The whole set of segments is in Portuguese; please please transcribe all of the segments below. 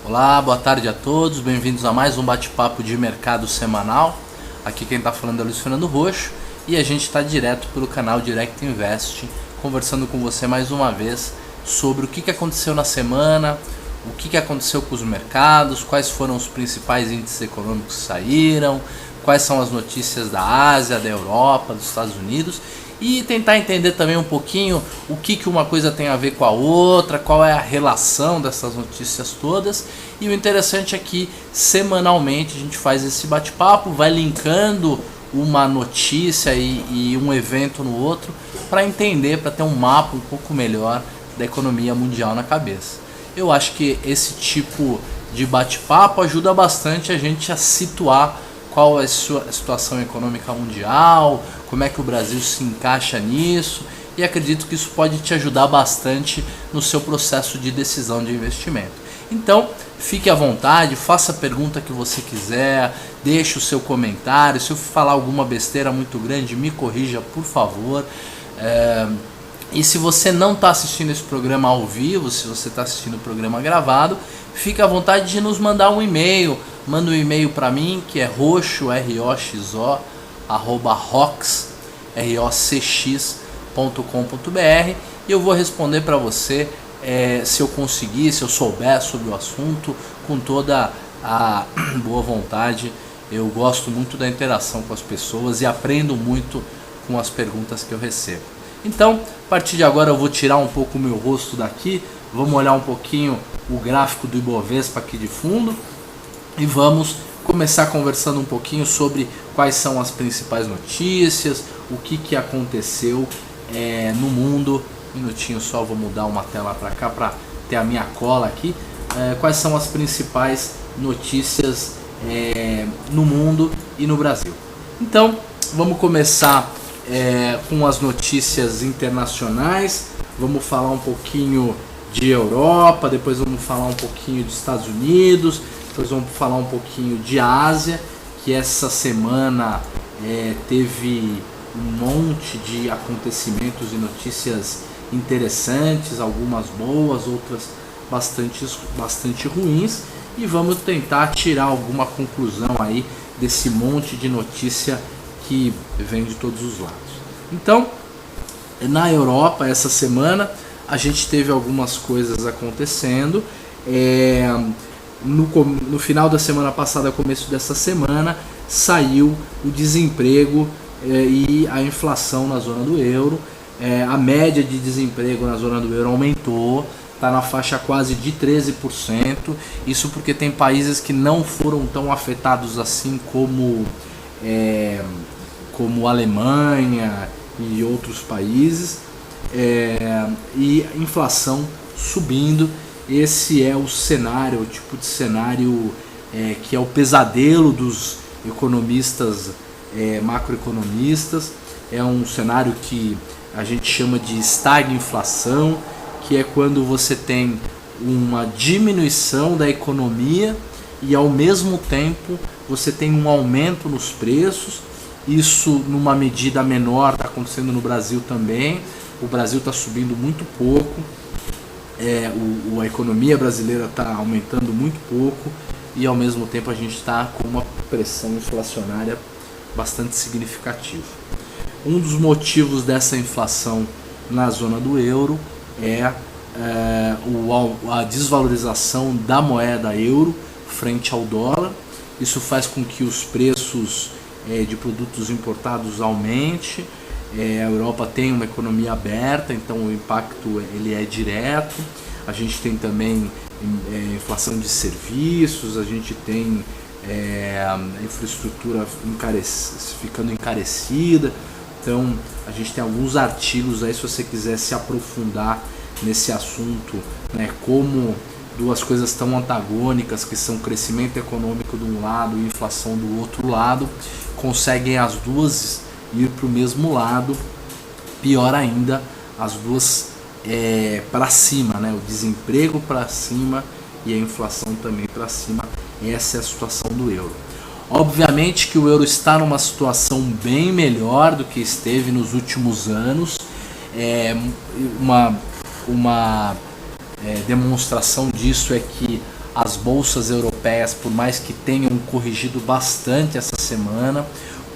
Olá, boa tarde a todos, bem-vindos a mais um bate-papo de mercado semanal. Aqui quem está falando é Luiz Fernando Roxo e a gente está direto pelo canal Direct Invest, conversando com você mais uma vez sobre o que aconteceu na semana, o que aconteceu com os mercados, quais foram os principais índices econômicos que saíram, quais são as notícias da Ásia, da Europa, dos Estados Unidos e tentar entender também um pouquinho o que uma coisa tem a ver com a outra, qual é a relação dessas notícias todas. E o interessante é que semanalmente a gente faz esse bate-papo, vai linkando uma notícia e um evento no outro para entender, para ter um mapa um pouco melhor da economia mundial na cabeça. Eu acho que esse tipo de bate-papo ajuda bastante a gente a situar qual é a sua situação econômica mundial, como é que o Brasil se encaixa nisso, e acredito que isso pode te ajudar bastante no seu processo de decisão de investimento. Então, fique à vontade, faça a pergunta que você quiser, deixe o seu comentário. Se eu falar alguma besteira muito grande, me corrija, por favor. E se você não está assistindo esse programa ao vivo, se você está assistindo o programa gravado, fique à vontade de nos mandar um e-mail. Manda um e-mail para mim, que é roxo, roxo, rocx.com.br, e eu vou responder para você se eu conseguir, se eu souber sobre o assunto, com toda a boa vontade. Eu gosto muito da interação com as pessoas e aprendo muito com as perguntas que eu recebo. Então, a partir de agora eu vou tirar um pouco o meu rosto daqui, vamos olhar um pouquinho o gráfico do Ibovespa aqui de fundo e vamos começar conversando um pouquinho sobre quais são as principais notícias, o que aconteceu no mundo. Um minutinho só, vou mudar uma tela para cá para ter a minha cola aqui. Quais são as principais notícias no mundo e no Brasil. Então, vamos começar com as notícias internacionais. Vamos falar um pouquinho de Europa, depois vamos falar um pouquinho dos Estados Unidos, depois vamos falar um pouquinho de Ásia, que essa semana teve um monte de acontecimentos e notícias interessantes, algumas boas, outras bastante ruins, e vamos tentar tirar alguma conclusão aí desse monte de notícia que vem de todos os lados. Então, na Europa essa semana a gente teve algumas coisas acontecendo. No final da semana passada, começo dessa semana, saiu o desemprego e a inflação na zona do euro. A média de desemprego na zona do euro aumentou, está na faixa quase de 13%. Isso porque tem países que não foram tão afetados assim como a Alemanha e outros países. E a inflação subindo. Esse é o cenário, o tipo de cenário que é o pesadelo dos economistas, macroeconomistas. É um cenário que a gente chama de estagflação, que é quando você tem uma diminuição da economia e ao mesmo tempo você tem um aumento nos preços. Isso numa medida menor está acontecendo no Brasil também. O Brasil está subindo muito pouco, a economia brasileira está aumentando muito pouco e ao mesmo tempo a gente está com uma pressão inflacionária bastante significativa. Um dos motivos dessa inflação na zona do euro é a desvalorização da moeda euro frente ao dólar. Isso faz com que os preços de produtos importados aumente. A Europa tem uma economia aberta, então o impacto ele é direto. A gente tem também inflação de serviços, a gente tem a infraestrutura ficando encarecida. Então a gente tem alguns artigos aí, se você quiser se aprofundar nesse assunto, né, como duas coisas tão antagônicas, que são crescimento econômico de um lado e inflação do outro lado, conseguem as duas ir para o mesmo lado. Pior ainda, as duas para cima, né? O desemprego para cima e a inflação também para cima. Essa é a situação do euro. Obviamente que o euro está numa situação bem melhor do que esteve nos últimos anos. Uma demonstração disso é que as bolsas europeias, por mais que tenham corrigido bastante essa semana,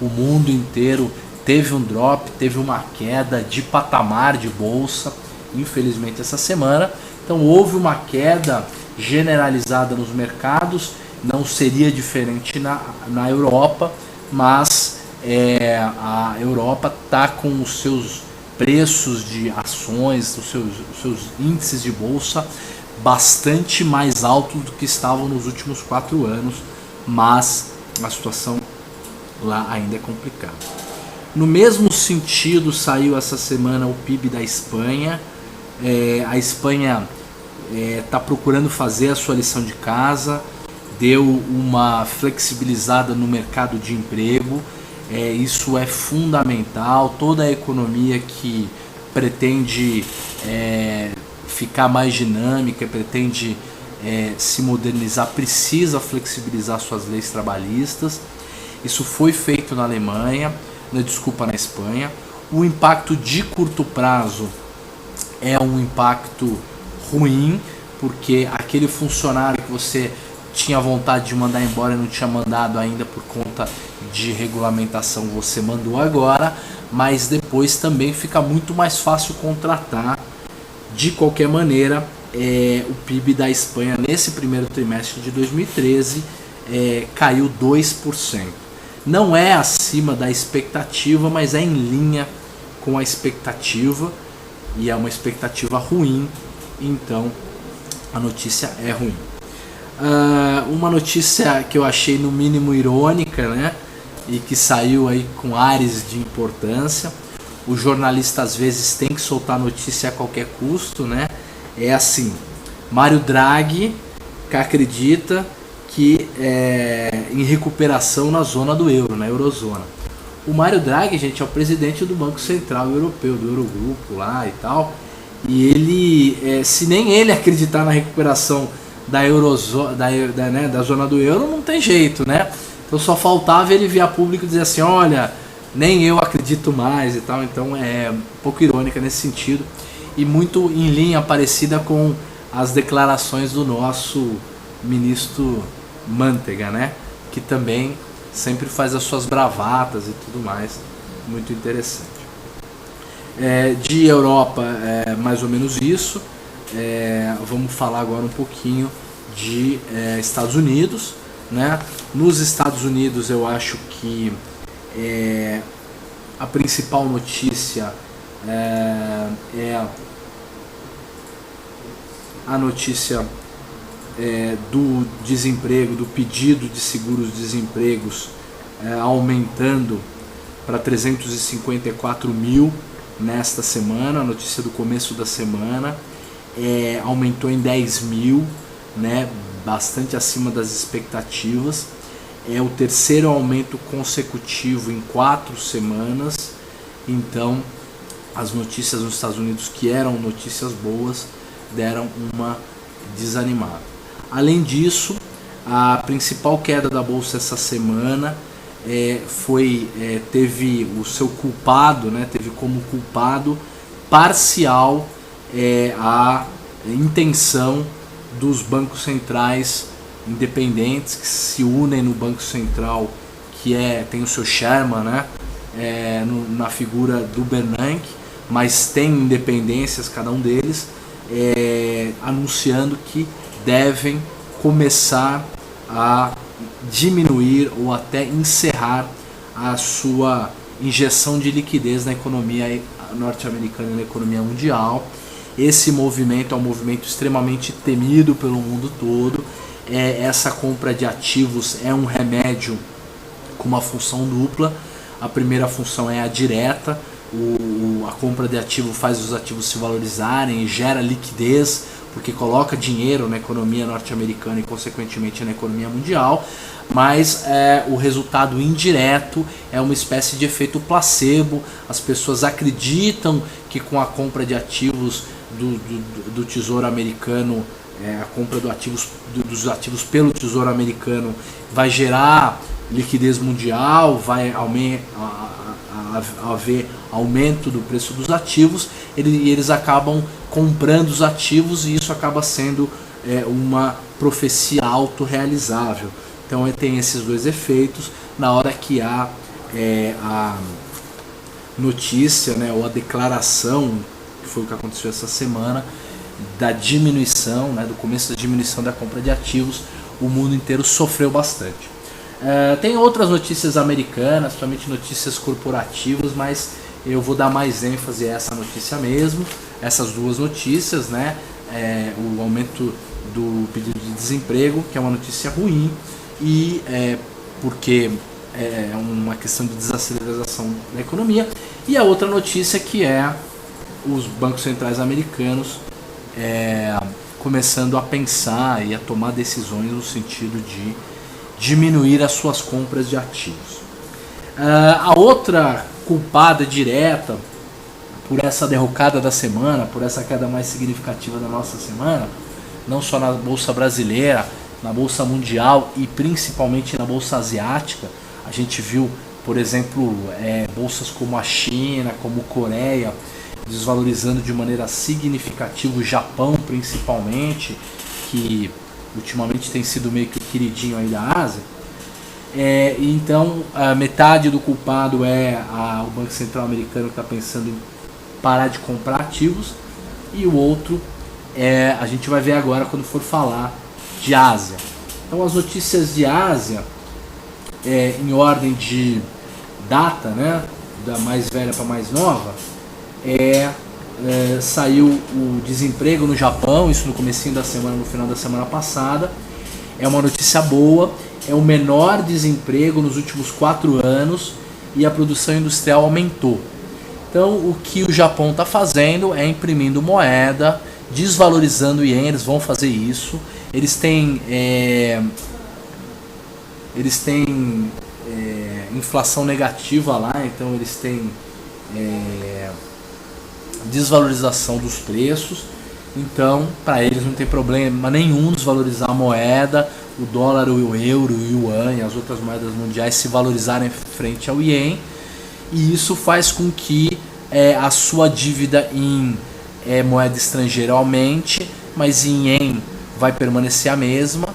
o mundo inteiro teve um drop, teve uma queda de patamar de bolsa, infelizmente essa semana. Então houve uma queda generalizada nos mercados, não seria diferente na Europa, mas a Europa está com os seus preços de ações, os seus índices de bolsa bastante mais altos do que estavam nos últimos 4 anos, mas a situação lá ainda é complicada. No mesmo sentido, saiu essa semana o PIB da Espanha. A Espanha está procurando fazer a sua lição de casa, deu uma flexibilizada no mercado de emprego. Isso é fundamental. Toda a economia que pretende ficar mais dinâmica, pretende se modernizar, precisa flexibilizar suas leis trabalhistas. Isso foi feito na Alemanha, na Espanha. O impacto de curto prazo é um impacto ruim, porque aquele funcionário que você tinha vontade de mandar embora e não tinha mandado ainda por conta de regulamentação, você mandou agora, mas depois também fica muito mais fácil contratar. De qualquer maneira, o PIB da Espanha nesse primeiro trimestre de 2013 caiu 2%. Não é acima da expectativa, mas é em linha com a expectativa, e é uma expectativa ruim, então a notícia é ruim. Uma notícia que eu achei no mínimo irônica, né, e que saiu aí com ares de importância. O jornalista às vezes tem que soltar notícia a qualquer custo, né? É assim, Mário Draghi que acredita que em recuperação na zona do euro, na eurozona. O Mário Draghi, gente, é o presidente do Banco Central Europeu, do Eurogrupo lá e tal. E ele, se nem ele acreditar na recuperação da eurozona, da zona do euro, não tem jeito, né? Então só faltava ele vir a público e dizer assim, olha, nem eu acredito mais e tal. Então é um pouco irônica nesse sentido e muito em linha parecida com as declarações do nosso ministro Manteiga, né? Que também sempre faz as suas bravatas e tudo mais. Muito interessante. De Europa, mais ou menos isso. Vamos falar agora um pouquinho de Estados Unidos, né? Nos Estados Unidos eu acho que a principal notícia é a notícia do desemprego, do pedido de seguros-desempregos aumentando para 354 mil nesta semana. A notícia do começo da semana aumentou em 10 mil, né, bastante acima das expectativas. É o terceiro aumento consecutivo em 4 semanas. Então as notícias nos Estados Unidos, que eram notícias boas, deram uma desanimada. Além disso, a principal queda da bolsa essa semana teve o seu culpado, né, teve como culpado parcial a intenção dos bancos centrais independentes que se unem no Banco Central, que tem o seu chairman, né, na figura do Bernanke, mas tem independências cada um deles, anunciando que devem começar a diminuir ou até encerrar a sua injeção de liquidez na economia norte-americana e na economia mundial. Esse movimento é um movimento extremamente temido pelo mundo todo. Essa compra de ativos é um remédio com uma função dupla. A primeira função é a direta. A compra de ativo faz os ativos se valorizarem e gera liquidez, porque coloca dinheiro na economia norte-americana e consequentemente na economia mundial. Mas o resultado indireto é uma espécie de efeito placebo. As pessoas acreditam que com a compra de ativos do Tesouro Americano, a compra dos ativos pelo Tesouro Americano vai gerar liquidez mundial, vai haver aumento do preço dos ativos, e eles acabam comprando os ativos, e isso acaba sendo uma profecia autorrealizável. Então tem esses dois efeitos na hora que há a notícia, né, ou a declaração, que foi o que aconteceu essa semana, da diminuição, né, do começo da diminuição da compra de ativos. O mundo inteiro sofreu bastante. Tem outras notícias americanas, principalmente notícias corporativas, mas eu vou dar mais ênfase a essa notícia mesmo, essas duas notícias, né? O aumento do pedido de desemprego, que é uma notícia ruim, e porque é uma questão de desaceleração da economia, e a outra notícia que é os bancos centrais americanos começando a pensar e a tomar decisões no sentido de diminuir as suas compras de ativos. A outra culpada direta por essa derrocada da semana, por essa queda mais significativa da nossa semana, não só na Bolsa Brasileira, na Bolsa Mundial e principalmente na Bolsa Asiática. A gente viu, por exemplo, bolsas como a China, como a Coreia, desvalorizando de maneira significativa, o Japão principalmente, que ultimamente tem sido meio que o queridinho aí da Ásia. Então, a metade do culpado é o Banco Central americano, que está pensando em parar de comprar ativos, e o outro a gente vai ver agora quando for falar de Ásia. Então, as notícias de Ásia, em ordem de data, né, da mais velha para mais nova, saiu o desemprego no Japão, isso no comecinho da semana, no final da semana passada. É uma notícia boa, é o menor desemprego nos últimos 4 anos e a produção industrial aumentou. Então o que o Japão está fazendo é imprimindo moeda, desvalorizando o ien. Eles vão fazer isso. Eles têm inflação negativa lá, então eles têm desvalorização dos preços. Então, para eles não tem problema nenhum desvalorizar a moeda, o dólar, o euro, o yuan e as outras moedas mundiais se valorizarem frente ao ien, e isso faz com que a sua dívida em moeda estrangeira aumente, mas em ien vai permanecer a mesma,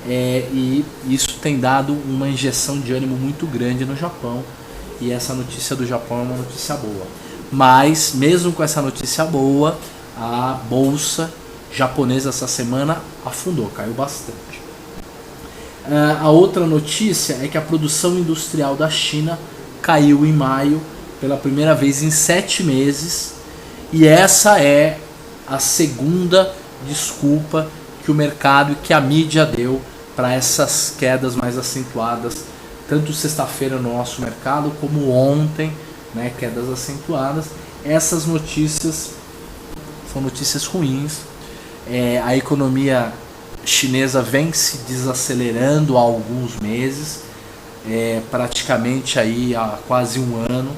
e isso tem dado uma injeção de ânimo muito grande no Japão, e essa notícia do Japão é uma notícia boa. Mas, mesmo com essa notícia boa, a bolsa japonesa essa semana afundou, caiu bastante. A outra notícia é que a produção industrial da China caiu em maio pela primeira vez em 7 meses, e essa é a segunda desculpa que o mercado e que a mídia deu para essas quedas mais acentuadas, tanto sexta-feira no nosso mercado como ontem, né, quedas acentuadas. Essas notícias são notícias ruins. A economia chinesa vem se desacelerando há alguns meses, praticamente aí há quase um ano.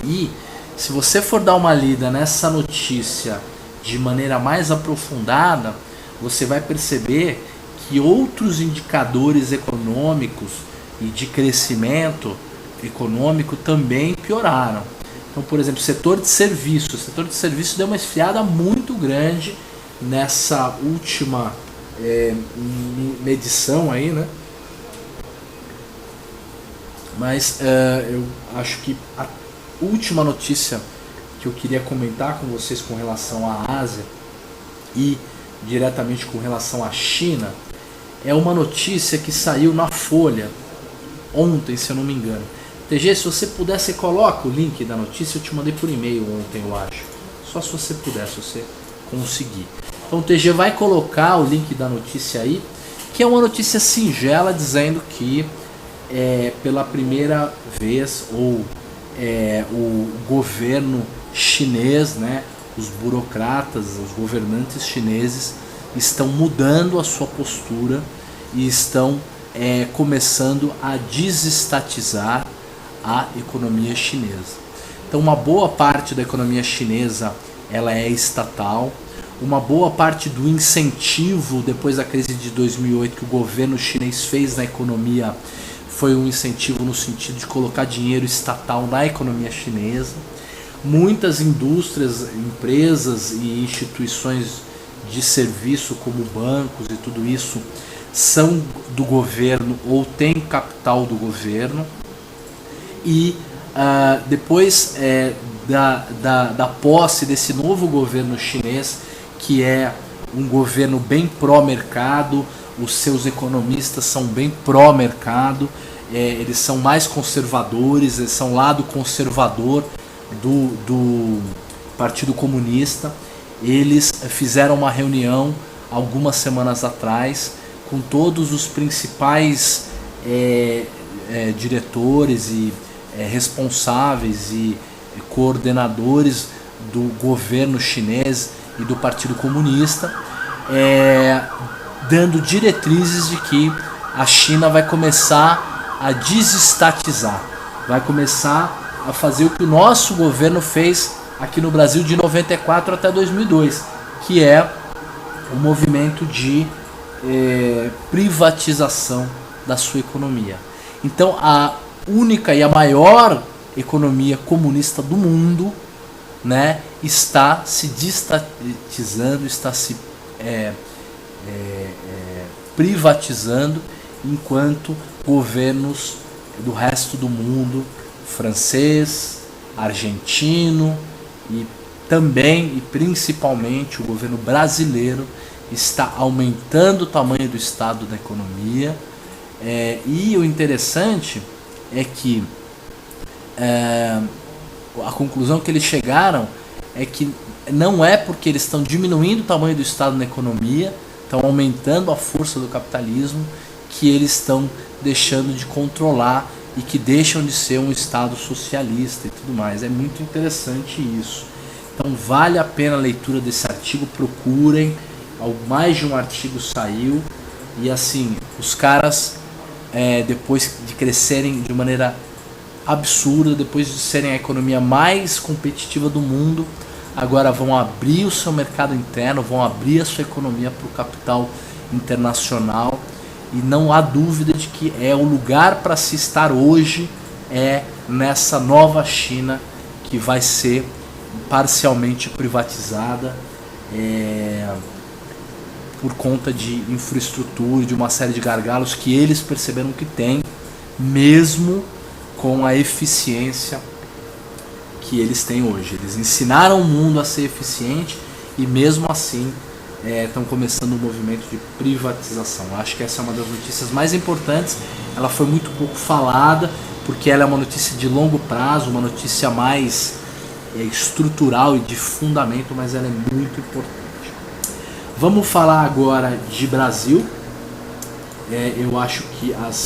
E se você for dar uma lida nessa notícia de maneira mais aprofundada, você vai perceber que outros indicadores econômicos e de crescimento econômico também pioraram. Então, por exemplo, o setor de serviços deu uma esfriada muito grande nessa última medição aí, né? Mas eu acho que a última notícia que eu queria comentar com vocês com relação à Ásia e diretamente com relação à China é uma notícia que saiu na Folha ontem, se eu não me engano. TG, se você puder, você coloca o link da notícia. Eu te mandei por e-mail ontem, eu acho. Só se você puder, se você conseguir. Então o TG vai colocar o link da notícia aí, que é uma notícia singela dizendo que pela primeira vez o governo chinês, né, os burocratas, os governantes chineses estão mudando a sua postura e estão começando a desestatizar a economia chinesa. Então uma boa parte da economia chinesa ela é estatal. Uma boa parte do incentivo depois da crise de 2008 que o governo chinês fez na economia foi um incentivo no sentido de colocar dinheiro estatal na economia chinesa. Muitas indústrias, empresas e instituições de serviço como bancos e tudo isso são do governo ou têm capital do governo. E depois da posse desse novo governo chinês, que é um governo bem pró-mercado, os seus economistas são bem pró-mercado, eles são mais conservadores, eles são lado conservador do Partido Comunista. Eles fizeram uma reunião algumas semanas atrás com todos os principais diretores e responsáveis e coordenadores do governo chinês e do Partido Comunista, dando diretrizes de que a China vai começar a desestatizar, vai começar a fazer o que o nosso governo fez aqui no Brasil de 94 até 2002, que é o movimento de privatização da sua economia. Então a única e a maior economia comunista do mundo, né, está se destatizando, está se privatizando, enquanto governos do resto do mundo, francês, argentino e também e principalmente o governo brasileiro, está aumentando o tamanho do Estado da economia. E o interessante é que a conclusão que eles chegaram é que não é porque eles estão diminuindo o tamanho do Estado na economia, estão aumentando a força do capitalismo, que eles estão deixando de controlar e que deixam de ser um Estado socialista e tudo mais. É muito interessante isso. Então vale a pena a leitura desse artigo, procurem, mais de um artigo saiu, e assim, os caras depois de crescerem de maneira absurda, depois de serem a economia mais competitiva do mundo, agora vão abrir o seu mercado interno, vão abrir a sua economia para o capital internacional, e não há dúvida de que é o lugar para se estar hoje, nessa nova China que vai ser parcialmente privatizada por conta de infraestrutura e de uma série de gargalos que eles perceberam que tem, mesmo com a eficiência que eles têm hoje. Eles ensinaram o mundo a ser eficiente e mesmo assim estão começando um movimento de privatização. Acho que essa é uma das notícias mais importantes. Ela foi muito pouco falada porque ela é uma notícia de longo prazo, uma notícia mais estrutural e de fundamento, mas ela é muito importante. Vamos falar agora de Brasil. Eu acho que as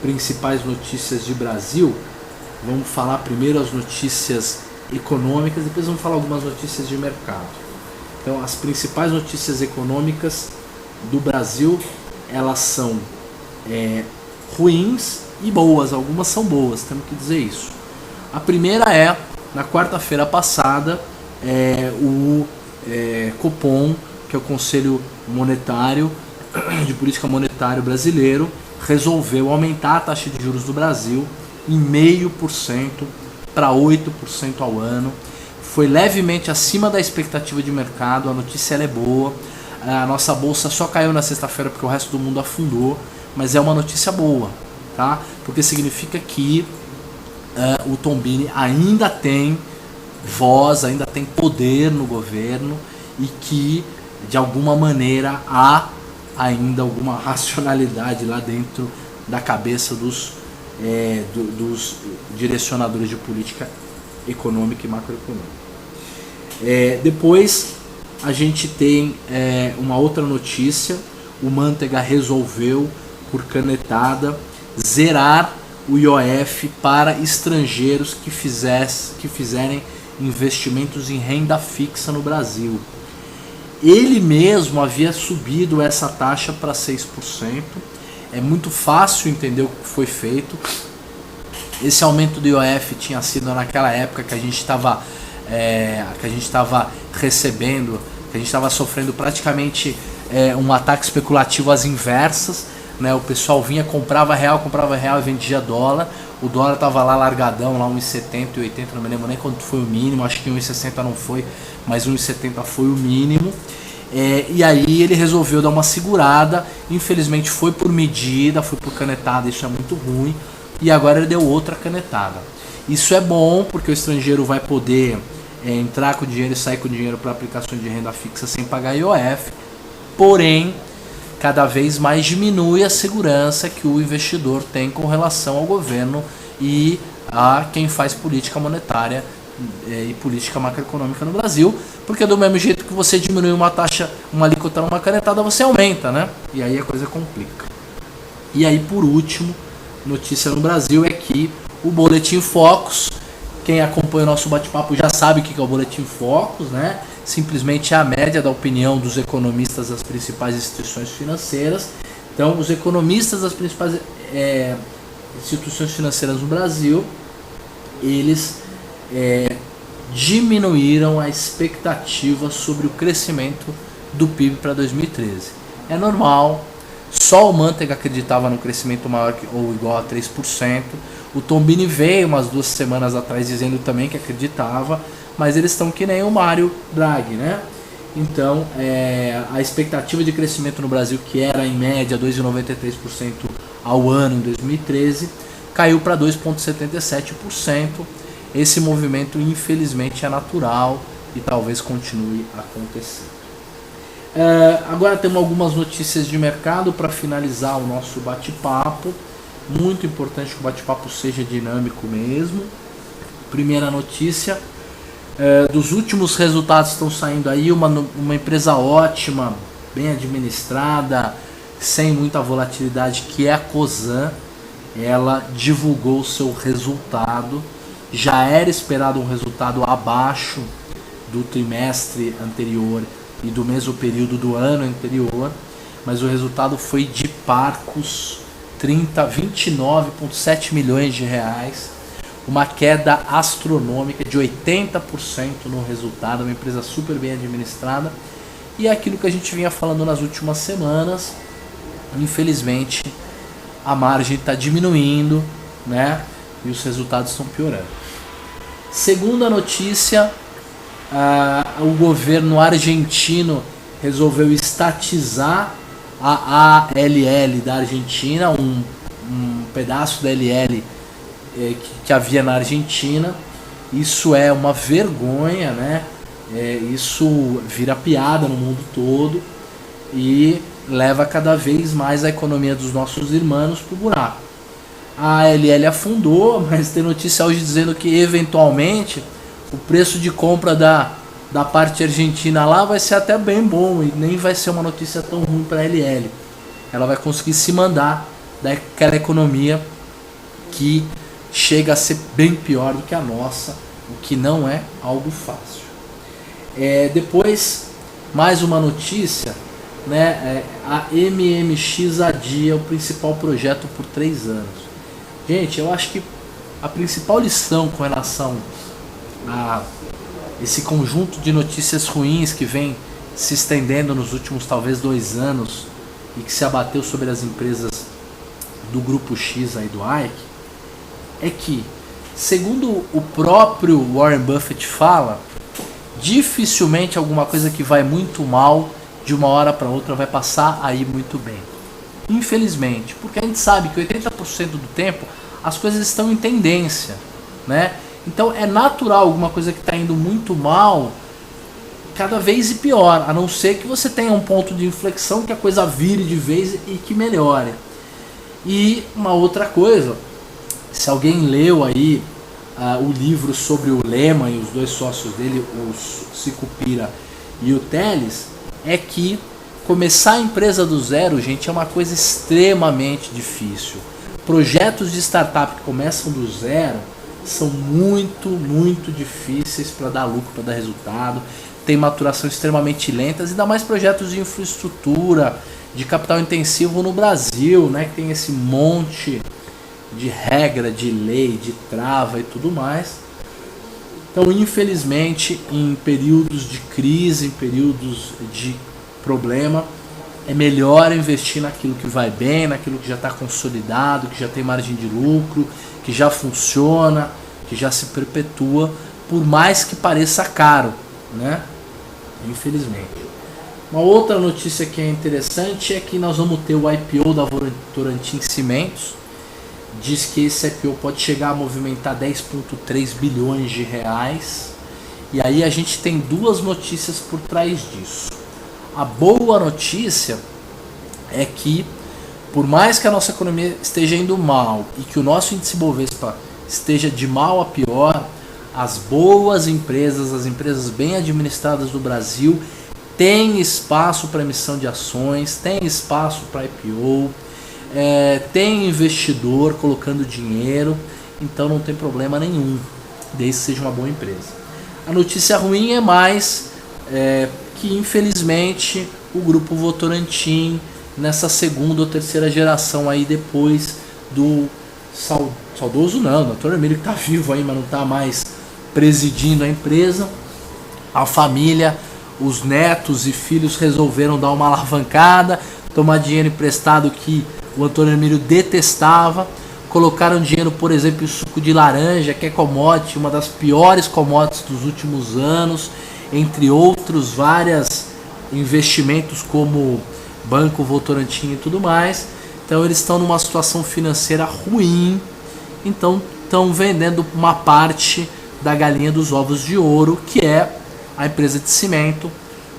principais notícias de Brasil, vamos falar primeiro as notícias econômicas, depois vamos falar algumas notícias de mercado. Então, as principais notícias econômicas do Brasil, elas são ruins e boas. Algumas são boas, temos que dizer isso. A primeira é, na quarta-feira passada, o Copom, que é o Conselho Monetário de Política Monetária Brasileiro, resolveu aumentar a taxa de juros do Brasil em 0,5% para 8% ao ano. Foi levemente acima da expectativa de mercado, a notícia é boa. A nossa bolsa só caiu na sexta-feira porque o resto do mundo afundou, mas é uma notícia boa, tá? Porque significa que o Tombini ainda tem voz, ainda tem poder no governo e que de alguma maneira há ainda alguma racionalidade lá dentro da cabeça dos direcionadores de política econômica e macroeconômica. Depois a gente tem uma outra notícia. O Manteiga resolveu, por canetada, zerar o IOF para estrangeiros que fizerem investimentos em renda fixa no Brasil. Ele mesmo havia subido essa taxa para 6%. É muito fácil entender o que foi feito. Esse aumento do IOF tinha sido naquela época que a gente estava recebendo, que a gente estava sofrendo praticamente um ataque especulativo às inversas, né? O pessoal vinha, comprava real e vendia dólar. O dólar estava lá largadão, lá 1,70 e 80, não me lembro nem quanto foi o mínimo, acho que 1,60 não foi, mas 1,70 foi o mínimo. E aí ele resolveu dar uma segurada, infelizmente foi por medida, foi por canetada, isso é muito ruim, e agora ele deu outra canetada. Isso é bom porque o estrangeiro vai poder entrar com dinheiro e sair com dinheiro para aplicações de renda fixa sem pagar IOF, porém cada vez mais diminui a segurança que o investidor tem com relação ao governo e a quem faz política monetária e política macroeconômica no Brasil, porque do mesmo jeito que você diminui uma taxa, uma alíquota numa canetada, você aumenta, né? E aí a coisa complica. E aí, por último, notícia no Brasil é que o Boletim Focus, quem acompanha o nosso bate-papo já sabe o que é o Boletim Focus, né? Simplesmente é a média da opinião dos economistas das principais instituições financeiras. Então, os economistas das principais instituições financeiras no Brasil, eles diminuíram a expectativa sobre o crescimento do PIB para 2013. É normal, só o Mantega acreditava no crescimento maior ou igual a 3%. O Tombini veio umas 2 semanas atrás dizendo também que acreditava, mas eles estão que nem o Mário Draghi, né? Então, a expectativa de crescimento no Brasil, que era em média 2,93% ao ano em 2013, caiu para 2,77%. Esse movimento, infelizmente, é natural e talvez continue acontecendo. Agora temos algumas notícias de mercado para finalizar o nosso bate-papo. Muito importante que o bate-papo seja dinâmico mesmo. Primeira notícia, dos últimos resultados estão saindo aí, uma empresa ótima, bem administrada, sem muita volatilidade, que é a Cosan. Ela divulgou o seu resultado. Já era esperado um resultado abaixo do trimestre anterior e do mesmo período do ano anterior, mas o resultado foi de parcos 29,7 milhões de reais, uma queda astronômica de 80% no resultado, uma empresa super bem administrada, e é aquilo que a gente vinha falando nas últimas semanas. Infelizmente a margem está diminuindo, né? E os resultados estão piorando. Segunda notícia, o governo argentino resolveu estatizar a ALL da Argentina, um pedaço da ALL que havia na Argentina. Isso é uma vergonha, né? Isso vira piada no mundo todo e leva cada vez mais a economia dos nossos irmãos para o buraco. A ALL afundou, mas tem notícia hoje dizendo que eventualmente o preço de compra da parte argentina lá vai ser até bem bom e nem vai ser uma notícia tão ruim para a ALL. Ela vai conseguir se mandar daquela economia que chega a ser bem pior do que a nossa, o que não é algo fácil. Depois, mais uma notícia, né? A MMX adia o principal projeto por 3 anos. Gente, eu acho que a principal lição com relação a esse conjunto de notícias ruins que vem se estendendo nos últimos talvez 2 anos e que se abateu sobre as empresas do grupo X aí do Ike, é que, segundo o próprio Warren Buffett fala, dificilmente alguma coisa que vai muito mal de uma hora para outra vai passar a ir muito bem. Infelizmente, porque a gente sabe que 80% do tempo as coisas estão em tendência, né? Então é natural alguma coisa que está indo muito mal cada vez e pior, a não ser que você tenha um ponto de inflexão que a coisa vire de vez e que melhore. E uma outra coisa, se alguém leu aí o livro sobre o Lehman e os 2 sócios dele, o Sicupira e o Teles, é que começar a empresa do zero, gente, é uma coisa extremamente difícil. Projetos de startup que começam do zero são muito, muito difíceis para dar lucro, para dar resultado. Tem maturação extremamente lentas, ainda mais projetos de infraestrutura, de capital intensivo no Brasil, né, que tem esse monte de regra, de lei, de trava e tudo mais. Então, infelizmente, em períodos de crise, em períodos de problema, é melhor investir naquilo que vai bem, naquilo que já está consolidado, que já tem margem de lucro, que já funciona, que já se perpetua, por mais que pareça caro, né? Infelizmente. Uma outra notícia que é interessante é que nós vamos ter o IPO da Votorantim Cimentos. Diz que esse IPO pode chegar a movimentar 10,3 bilhões de reais. E aí a gente tem duas notícias por trás disso. A boa notícia é que, por mais que a nossa economia esteja indo mal e que o nosso índice Bovespa esteja de mal a pior, as boas empresas, as empresas bem administradas do Brasil, têm espaço para emissão de ações, têm espaço para IPO, tem investidor colocando dinheiro, então não tem problema nenhum, desde que seja uma boa empresa. A notícia ruim é mais que, infelizmente, o grupo Votorantim, nessa segunda ou terceira geração aí, depois do saudoso não, o Dr. Emílio, que está vivo aí, mas não está mais presidindo a empresa, a família, os netos e filhos resolveram dar uma alavancada, tomar dinheiro emprestado que o Antônio Emílio detestava, colocaram dinheiro, por exemplo, em suco de laranja, que é commodity, uma das piores commodities dos últimos anos, entre outros vários investimentos como Banco Votorantim e tudo mais. Então eles estão numa situação financeira ruim, então estão vendendo uma parte da galinha dos ovos de ouro, que é a empresa de cimento,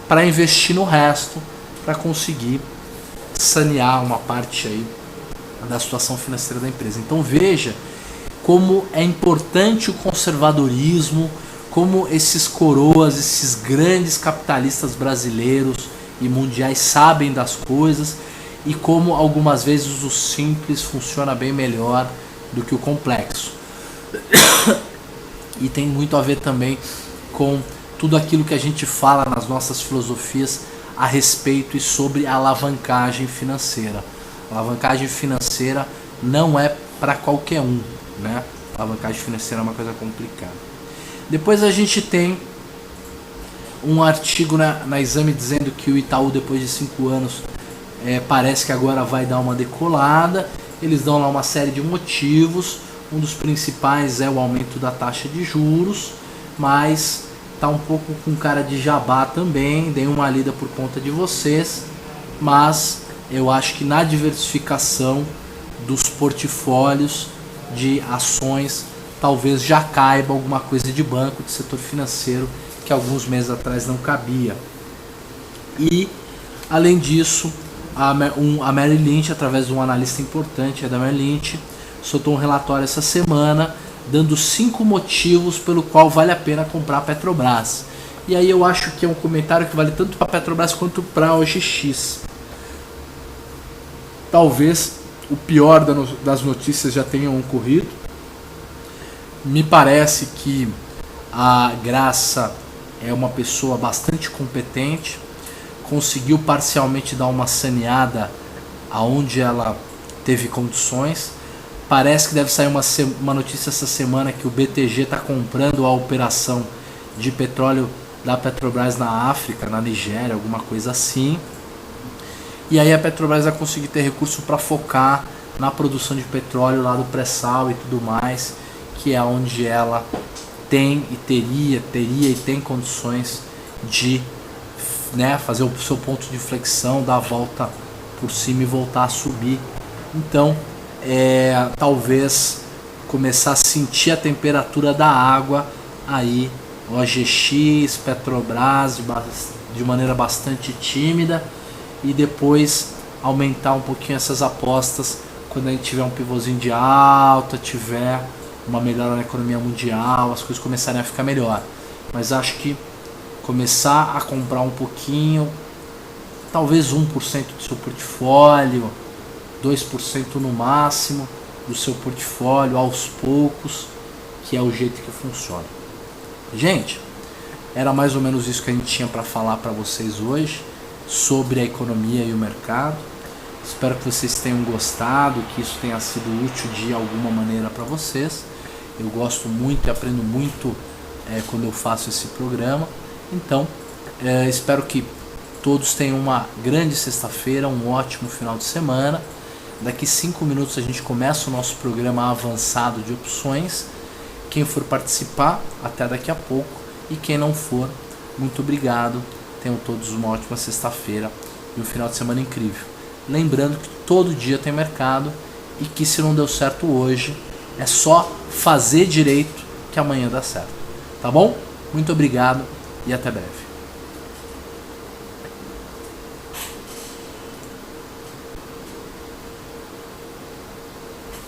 para investir no resto, para conseguir sanear uma parte aí da situação financeira da empresa. Então veja como é importante o conservadorismo, como esses coroas, esses grandes capitalistas brasileiros e mundiais sabem das coisas, e como algumas vezes o simples funciona bem melhor do que o complexo. E tem muito a ver também com tudo aquilo que a gente fala nas nossas filosofias a respeito e sobre a alavancagem financeira. A alavancagem financeira não é para qualquer um, né? A alavancagem financeira é uma coisa complicada. Depois a gente tem um artigo na Exame dizendo que o Itaú, depois de 5 anos, parece que agora vai dar uma decolada. Eles dão lá uma série de motivos. Um dos principais é o aumento da taxa de juros, mas tá um pouco com cara de jabá também. Dei uma lida por conta de vocês, mas eu acho que na diversificação dos portfólios de ações talvez já caiba alguma coisa de banco, de setor financeiro, que alguns meses atrás não cabia. E além disso, a Merrill Lynch, através de um analista importante da Merrill Lynch, soltou um relatório essa semana dando 5 motivos pelo qual vale a pena comprar a Petrobras. E aí eu acho que é um comentário que vale tanto para a Petrobras quanto para a OXX. Talvez o pior das notícias já tenham ocorrido. Me parece que a Graça é uma pessoa bastante competente, conseguiu parcialmente dar uma saneada aonde ela teve condições. Parece que deve sair uma notícia essa semana que o BTG está comprando a operação de petróleo da Petrobras na África, na Nigéria, alguma coisa assim. E aí a Petrobras vai conseguir ter recurso para focar na produção de petróleo lá do pré-sal e tudo mais, que é onde ela tem e teria e tem condições de, né, fazer o seu ponto de flexão, dar a volta por cima e voltar a subir. Então talvez começar a sentir a temperatura da água aí, OGX, Petrobras de maneira bastante tímida, e depois aumentar um pouquinho essas apostas quando a gente tiver um pivôzinho de alta, tiver uma melhora na economia mundial, as coisas começarem a ficar melhor. Mas acho que começar a comprar um pouquinho, talvez 1% do seu portfólio, 2% no máximo do seu portfólio, aos poucos, que é o jeito que funciona. Gente, era mais ou menos isso que a gente tinha para falar para vocês hoje sobre a economia e o mercado. Espero que vocês tenham gostado, que isso tenha sido útil de alguma maneira para vocês. Eu gosto muito e aprendo muito quando eu faço esse programa. Então, espero que todos tenham uma grande sexta-feira, um ótimo final de semana. Daqui 5 minutos a gente começa o nosso programa avançado de opções. Quem for participar, até daqui a pouco. E quem não for, muito obrigado. Tenham todos uma ótima sexta-feira e um final de semana incrível. Lembrando que todo dia tem mercado e que se não deu certo hoje, é só fazer direito que amanhã dá certo. Tá bom? Muito obrigado e até breve.